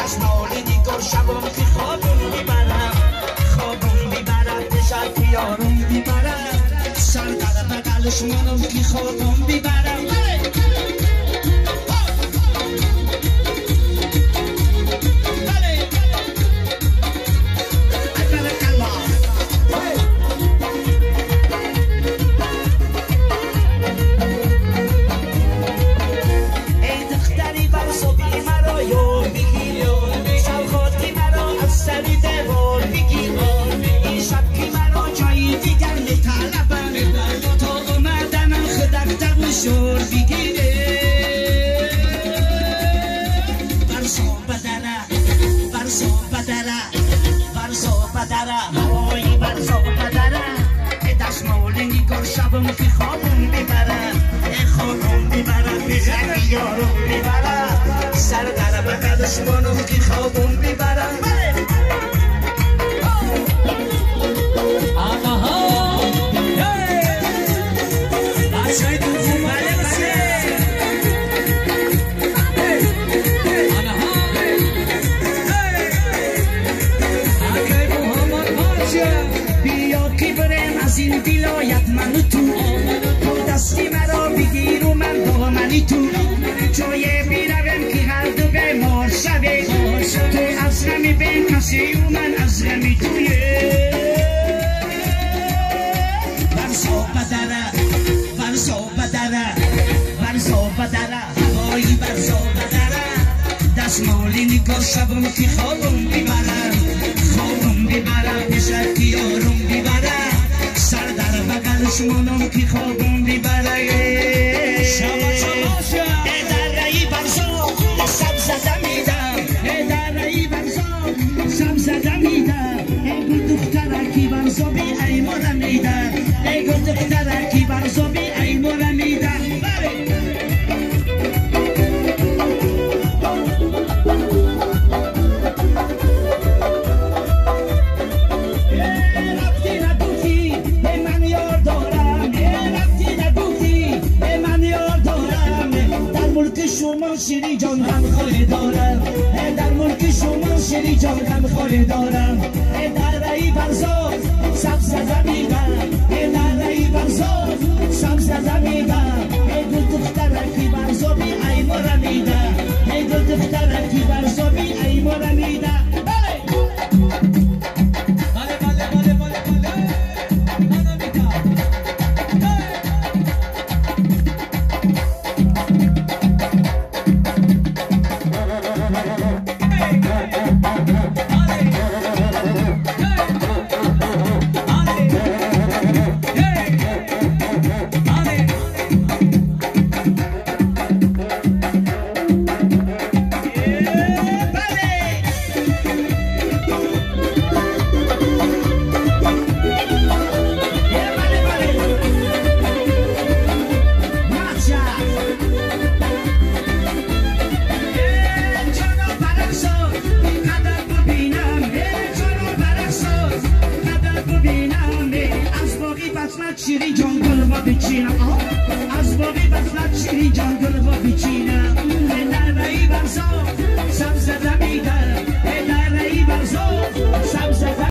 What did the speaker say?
دستمال دیگر شبم که خوابم میبرم خوابم میبرم بشد یارم میبرم سر در بغلش منم که خوابم میبرم شور بگیره برسا بدره هوایی برسا بدره دستمال نگار شبم که خوابم ببره خوابم ببره بزن یارم ببره سر در بغلش منم که خوابم ببره از این ولایت من تو دستی مرا بگیر و من دامنی تو جای بیروم که هر دو به مار شوه تو از غمی به کسی و من از غمی تویه برزا بدره هوایی برزا بدره دستمال نگار شبم که خوابم ببرم بشد که یارم ببره سر در بغلش منم که خوابم ببره درهی برزا سب زده میدم درهی برزا سب زده میدم ای گل دخترکی برزا بی ای مارم میدم ای گل دخترکی برزا بی ای مارم میدم شما شیری جان هم خوره دارم در ملک شما شیری جان هم خوره دارم در رئی برزا سب زده میدم در رئی برزا سب زده میدم گل دخترکی برزا بی ای مارا میدم گل دخترکی برزا بی ای مارا میدم شیری جان گل و بچینم از باقی بخلت شیری جان گل و بچینم در رئی برزا سب زده میدم در رئی برزا سب زده